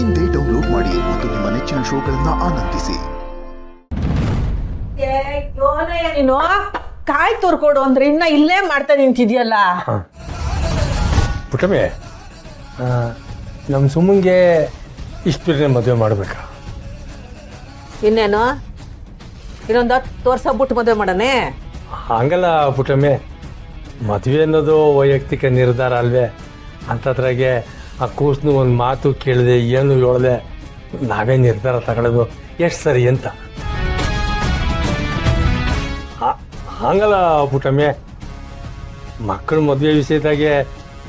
ಇಂದೇ ಡೌನ್ಲೋಡ್ ಮಾಡಿ ಮತ್ತು ನಿಮ್ಮ ನೆಚ್ಚಿನ ಶೋಗಳನ್ನ ಆನಂದಿಸಿ. ನೀನು ಕಾಯಿ ತುರ್ಕೊಡು ಅಂದ್ರೆ ಇನ್ನ ಇಲ್ಲೇ ಮಾಡ್ತಾ ನಿಂತಿದ್ಯಲ್ಲ. ಪುಟ್ಟಮ್ಮೆ, ನಮ್ಮ ಸುಮ್ಮಂಗೆ ಇಷ್ಟು ಬೇರೆ ಮದುವೆ ಮಾಡ್ಬೇಕಾ? ಇನ್ನೇನು ಇನ್ನೊಂದು 10 ವರ್ಷ ಬಿಟ್ಟು ಮದುವೆ ಮಾಡನೆ? ಹಂಗಲ್ಲ ಪುಟ್ಟಮ್ಮೆ, ಮದುವೆ ಅನ್ನೋದು ವೈಯಕ್ತಿಕ ನಿರ್ಧಾರ ಅಲ್ವೇ? ಅಂಥದ್ರಾಗೆ ಆ ಕೂಸನ್ನು ಒಂದು ಮಾತು ಕೇಳಿದೆ, ಏನು ಹೇಳಿದೆ, ನಾವೇ ನಿರ್ಧಾರ ತಗೊಳ್ಳೋದು ಎಷ್ಟು ಸರಿ ಅಂತ. ಹಂಗಲ್ಲ ಪುಟ್ಟಮ್ಮೆ, ಮಕ್ಕಳ ಮದುವೆ ವಿಷಯದಾಗೆ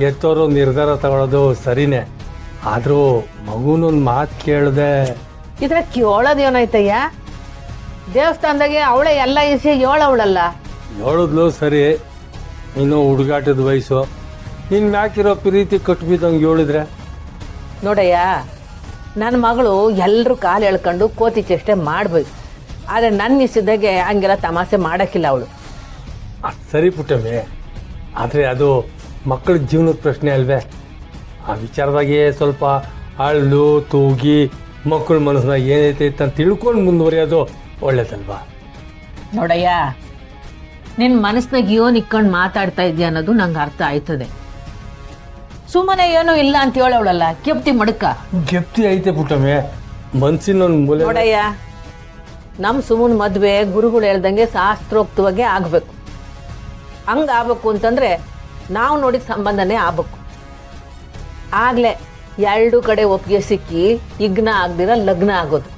ಎತ್ತೋರು ನಿರ್ಧಾರ ತಗೊಳ್ಳೋದು ಸರಿನೇ, ಆದರೂ ಮಗುನೊಂದು ಮಾತು ಕೇಳಿದೆ. ಇದ್ರ ಕೇಳೋದೇನಾಯ್ತಯ್ಯ? ದೇವಸ್ಥಾನದಾಗೆ ಅವಳೇ ಎಲ್ಲ ಇಸಿ ಹೇಳವಳಲ್ಲ. ಹೇಳಿದ್ಲು ಸರಿ, ಇನ್ನು ಹುಡುಗಾಟದ ವಯಸ್ಸು, ನಿನ್ನ ಮ್ಯಾಕಿರೋ ಪ್ರೀತಿ ಕಟ್ಬಿದ್ದಂಗೆ ಹೇಳಿದ್ರೆ. ನೋಡಯ್ಯ, ನನ್ನ ಮಗಳು ಎಲ್ಲರೂ ಕಾಲು ಎಳ್ಕೊಂಡು ಕೋತಿ ಚೇಷ್ಟೆ ಮಾಡ್ಬೇಕು, ಆದರೆ ನನ್ನ ಇಷ್ಟದಾಗೆ ಹಂಗೆಲ್ಲ ತಮಾಷೆ ಮಾಡೋಕ್ಕಿಲ್ಲ ಅವಳು. ಅದು ಸರಿ ಪುಟ್ಟಮ್ಮೆ, ಆದರೆ ಅದು ಮಕ್ಕಳ ಜೀವನದ ಪ್ರಶ್ನೆ ಅಲ್ವೇ? ಆ ವಿಚಾರದಾಗೆ ಸ್ವಲ್ಪ ಅಳ್ಳು ತೂಗಿ ಮಕ್ಕಳ ಮನಸ್ಸಿನಾಗ ಏನೈತೆ ಅಂತ ತಿಳ್ಕೊಂಡು ಮುಂದುವರಿಯೋದು ಒಳ್ಳೇದಲ್ವಾ? ನೋಡಯ್ಯ, ನಿನ್ನ ಮನಸ್ಸಿನಾಗ ಏನು ಇಕ್ಕೊಂಡು ಮಾತಾಡ್ತಾ ಇದೆಯಾ ಅನ್ನೋದು ನಂಗೆ ಅರ್ಥ ಆಯ್ತದೆ. ಸುಮ್ಮನೆ ಏನೂ ಇಲ್ಲ ಅಂತ ಹೇಳವಳಲ್ಲ, ಕೆಪ್ತಿ ಮಡಕ ಗೆಪ್ತಿ ಐತೆ ಪುಟ್ಟಮ್ಮೆ, ಮನ್ಸಿನೊಂದು ಮೂಲೆ. ನೋಡಯ್ಯ, ನಮ್ಮ ಸುಮ್ಮನ ಮದುವೆ ಗುರುಗಳು ಹೇಳ್ದಂಗೆ ಶಾಸ್ತ್ರೋಕ್ತವಾಗೇ ಆಗಬೇಕು. ಹಂಗೆ ಆಗ್ಬೇಕು ಅಂತಂದರೆ ನಾವು ನೋಡಿದ ಸಂಬಂಧನೇ ಆಗ್ಬೇಕು. ಆಗಲೇ ಎರಡು ಕಡೆ ಒಪ್ಪಿಗೆ ಸಿಕ್ಕಿ ಇಗ್ನ ಆಗ್ದಿರ ಲಗ್ನ ಆಗೋದು.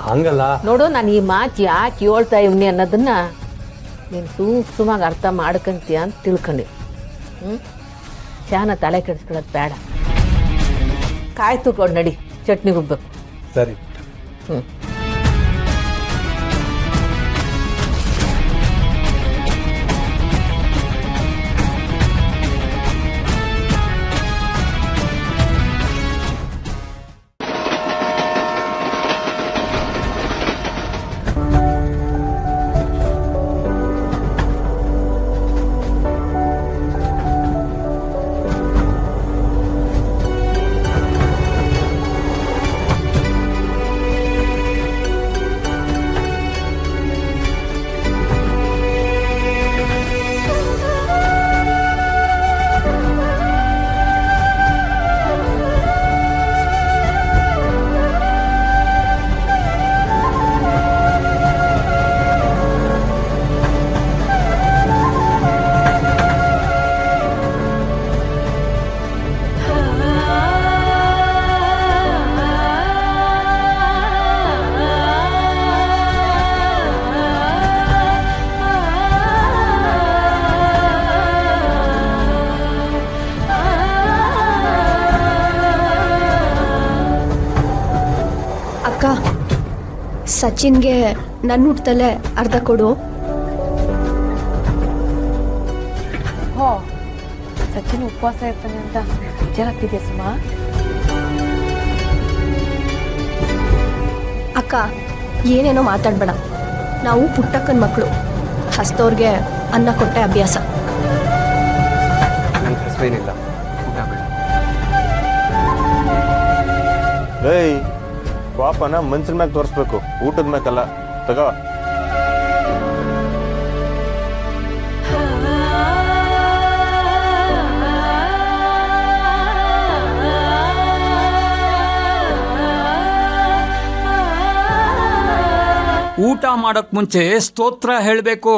ಹಂಗಲ್ಲ ನೋಡು, ನಾನು ಈ ಮಾತು ಯಾಕೆ ಹೇಳ್ತಾ ಇವ್ನಿ ಅನ್ನೋದನ್ನ ನೀನು ಸೂಕ್ಷ್ಮವಾಗಿ ಅರ್ಥ ಮಾಡ್ಕೊಂತೀಯ ಅಂತ ತಿಳ್ಕೊಂಡಿ. ಚಾನ ತಲೆ ಕೆಡಿಸ್ಕೊಳ್ಳೋದು ಬೇಡ. ಕಾಯಿ ತುಕೊಂಡು ನಡಿ, ಚಟ್ನಿ ರುಬ್ಬೇಕು. ಸರಿ. ಅಕ್ಕ, ಸಚಿನ್ಗೆ ನನ್ನ ಹುಟ್ಟದಲ್ಲೇ ಅರ್ಧ ಕೊಡು. ಹೋ, ಸಚಿನ್ ಉಪವಾಸ ಇರ್ತಾನೆ ಅಂತ ವಿಚಾರಾಗ್ತಿದ್ಯಾ ಸುಮ? ಅಕ್ಕ, ಏನೇನೋ ಮಾತಾಡ್ಬೇಡ. ನಾವು ಪುಟ್ಟಕ್ಕನ ಮಕ್ಕಳು, ಹಸ್ತವ್ರಿಗೆ ಅನ್ನ ಕೊಟ್ಟೆ ಅಭ್ಯಾಸ. ನನ್ನ ಹೆಸರೇನಿಲ್ಲ, ಏಯ್ ಪಾಪನ ಮನ್ಸಿನ ಮ್ಯಾಗ ತೋರಿಸ್ಬೇಕು, ಊಟದ ಮ್ಯಾಕಲ್ಲ. ತಗೋ. ಊಟ ಮಾಡಕ್ ಮುಂಚೆ ಸ್ತೋತ್ರ ಹೇಳಬೇಕು.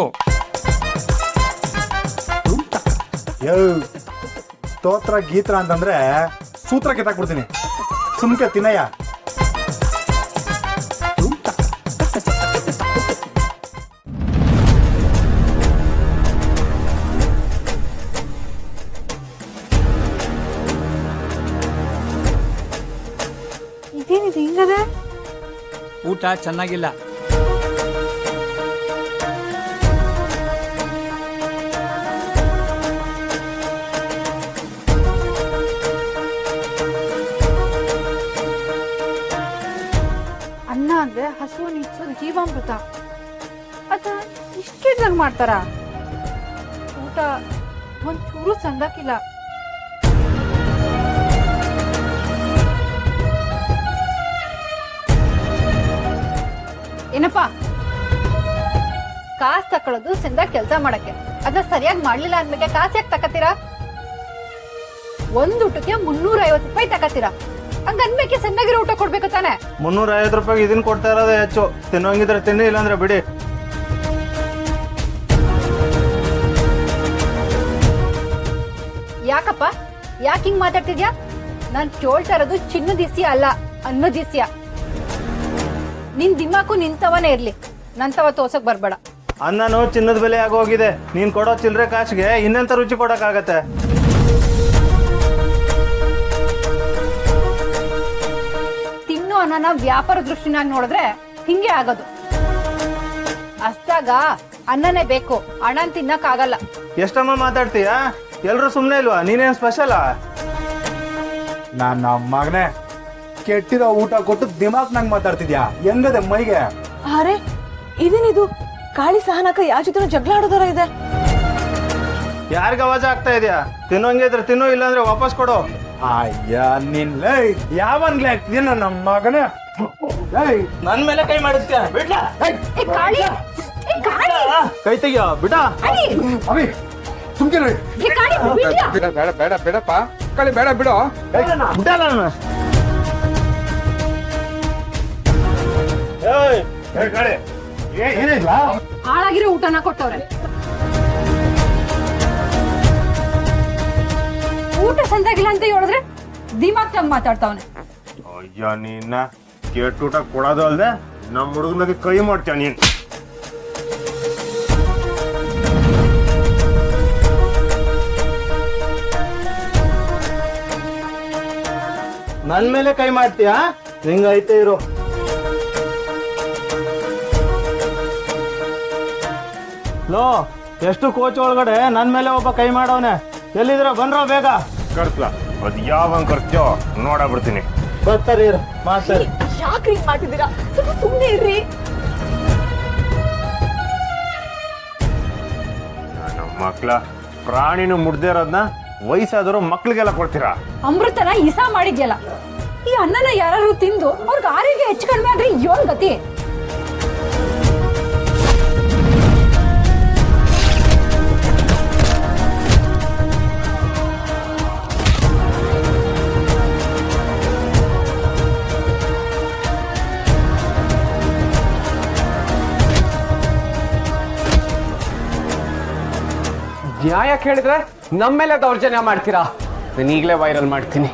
ಸ್ತೋತ್ರ ಗೀತ್ರ ಅಂತಂದ್ರೆ ಸೂತ್ರ ಕಿತ್ತಾಕ್ಬಿಡ್ತೀನಿ. ಸುಮ್ಕೆ ತಿನ್ನಯ್ಯ. ಇದೇನಿದೆ ಹಿಂಗದೆ? ಊಟ ಚೆನ್ನಾಗಿಲ್ಲ. ಅನ್ನ ಅಂದ್ರೆ ಹಸುವು ನಿಚ್ಚೋ ಜೀವಾಮೃತ. ಅದ ಇಷ್ಟಿದ್ದಾಗ ಮಾಡ್ತಾರ? ಊಟ ಒಂಚೂರು ಸಂದಾಕಿಲ್ಲ. ಕಾಸು ತಕೊಳ್ಳೋದು ಚಂದ ಕೆಲಸ ಮಾಡಕ್ಕೆ, ಅದನ್ನ ಸರಿಯಾಗಿ ಮಾಡ್ಲಿಲ್ಲ ಅಂದ್ಮೇಲೆ ಕಾಸು ಯಾಕೆ ತಕತೀರಾ? ಒಂದ್ ಊಟಕ್ಕೆ 350 ರೂಪಾಯಿ ತಕತೀರಾ, ಹಂಗ ಅನ್ಬೇಕೆ ಚೆನ್ನಾಗಿರೋ ಊಟ ಕೊಡ್ಬೇಕು ತಾನೆ. 350 ರೂಪಾಯಿಗೆ ಇದನ್ನ ಕೊಡ್ತಾ ಇರೋದೇ ಹೆಚ್ಚು. ತಿನ್ನೋಂಗಿದ್ರೆ ತಿನ್ನಿ, ಇಲ್ಲಾಂದ್ರೆ ಬಿಡಿ. ಯಾಕಪ್ಪ ಯಾಕೆ ಹಿಂಗ್ ಮಾತಾಡ್ತಿದ್ಯಾ? ನಾನ್ ಕೇಳ್ತಾ ಇರೋದು ಚಿನ್ನದ ಇಸ್ಯ ಅಲ್ಲ, ಅನ್ನದ ಇಸ್ಯ. ನಿನ್ ದಿಮಾಕು ನಿಂತವನೇ ಇರ್ಲಿ, ನಂತವ ತೋರ್ಸಕ್ ಬರ್ಬೇಡ. ಅನ್ನನೂ ಚಿನ್ನದ ಬೆಲೆ ಆಗೋಗಿದೆ. ನೀನ್ ಕೊಡೋ ಚಿಲ್ಲರೆ ಕಾಸಿಗೆ ಇನ್ನೆಂತ ರುಚಿ ಕೊಡಕ್ಕಾಗತ್ತೆ? ತಿನ್ನೋ ಅನ್ನನ ವ್ಯಾಪಾರ ದೃಷ್ಟಿನಾಗ ನೋಡಿದ್ರೆ ಹಿಂಗೆ ಆಗೋದು. ಅಷ್ಟಾಗ ಅನ್ನನೇ ಬೇಕು, ಹಣ ತಿನ್ನಕ್ ಆಗಲ್ಲ. ಎಷ್ಟಮ್ಮ ಮಾತಾಡ್ತೀಯ? ಎಲ್ರು ಸುಮ್ನೆ ಇಲ್ವಾ? ನೀನೇನ್ ಸ್ಪೆಷಲಾ? ನನ್ನ ಮಗನೇ, ಕೆಟ್ಟಿರೋ ಊಟ ಕೊಟ್ಟು ದಿಮಾಕ್ ನಂಗೆ ಮಾತಾಡ್ತಿದ್ಯಾ? ಹೆಂಗದೆ ಮೈಗೆ? ಅರೆ ಇದೇನಿದು, ಕಾಳಿ ಸಹನಕ ಯಾವ ಜೊತೆ ಜಗಳ ಆಡೋದರ ಇದೆ. ಯಾರಿಗ ಅವಾಜ ಆಗ್ತಾ ಇದೆಯಾ? ತಿನ್ನೋಂಗಿದ್ರೆ ತಿನ್ನು, ಇಲ್ಲಾಂದ್ರೆ ವಾಪಸ್ ಕೊಡು. ಅಯ್ಯ ನಿನ್ ಯಾವನ್ಲೇ ಆಗ್ತಿದ್ಯ ನನ್ನ ಮಗನೇ? ನನ್ ಮೇಲೆ ಕೈ ಮಾಡಿಸ್ತೀಯ? ಬಿಡ್ಲಾ? ಏ ಕಾಳಿ, ಏ ಕಾಳಿ, ಕೈ ತೆಗಿಯೋ, ಬಿಡ. ಅಭಿ ಸುಮ್ಕಿರಿ. ಏ ಕಾಳಿ, ಬಿಡ್ಯಾ? ಬೇಡ ಬೇಡ ಬೇಡಪ್ಪ, ಕಳಿ ಬೇಡ ಬಿಡು. ಬಿಡಲ್ಲ ನಾನು. ಏನಿಲ್ಲ, ಹಾಳಾಗಿರೋ ಊಟನ ಕೊಟ್ಟವ್ರೆ. ಊಟ ಸಂದಾಗಿಲ್ಲ ಅಂತ ಹೇಳಿದ್ರೆ ದಿಮಾಕ್ ನಮ್ ಮಾತಾಡ್ತಾವನೆ. ಅಯ್ಯ ನೀನ ಕೆಟ್ಟೂಟ ಕೊಡೋದು ಅಲ್ದೆ ನಮ್ಮ ಹುಡುಗನಿಗೆ ಕೈ ಮಾಡ್ತೀಯ ನೀನ್. ನನ್ ಮೇಲೆ ಕೈ ಮಾಡ್ತೀಯ? ಹಿಂಗೈತೆ ಇರು. ಲೋ, ಎಷ್ಟು ಕೋಚ್ ಒಳಗಡೆ ನನ್ ಮೇಲೆ ಒಬ್ಬ ಕೈ ಮಾಡವನೆ. ಎಲ್ಲಿದ್ರ ಬಂದ್ರ ಬೇಗ. ಕರ್ಸ್ಲಾ, ಅದ್ ಯಾವ ಕರ್ಸ್ತೀಯೋ ನೋಡ ಬಿಡ್ತೀನಿ. ಬರ್ತಾರಿ ಮಾಸ್ಟರ್. ಯಾಕ್ರಿ ಹಿಂಗ್ ಮಾಡ್ತಿದ್ದೀರಾ? ಸ್ವಲ್ಪ ಸುಮ್ಮನೆ ಇರ್ರಿ. ನಮ್ಮ ಮಕ್ಳ ಪ್ರಾಣಿನೂ ಮುಡ್ದೇ ಇರೋದ್ನ ವಯಸ್ಸಾದವರು ಮಕ್ಳಿಗೆಲ್ಲ ಕೊಡ್ತೀರಾ? ಅಮೃತನ ಇಸಾ ಮಾಡಿದ್ಯಲ್ಲ, ಈ ಅನ್ನನ ಯಾರು ತಿಂದು ಅವ್ರಿಗೆ ಆರೋಗ್ಯ ಹೆಚ್ಚು ಕಡಿಮೆ ಆದ್ರೆ ಏನ್ ಗತಿ? ನ್ಯಾಯ ಕೇಳಿದ್ರೆ ನಮ್ಮ ಮೇಲೆ ದೌರ್ಜನ್ಯ ಮಾಡ್ತೀರಾ? ನಾನು ಈಗಲೇ ವೈರಲ್ ಮಾಡ್ತೀನಿ.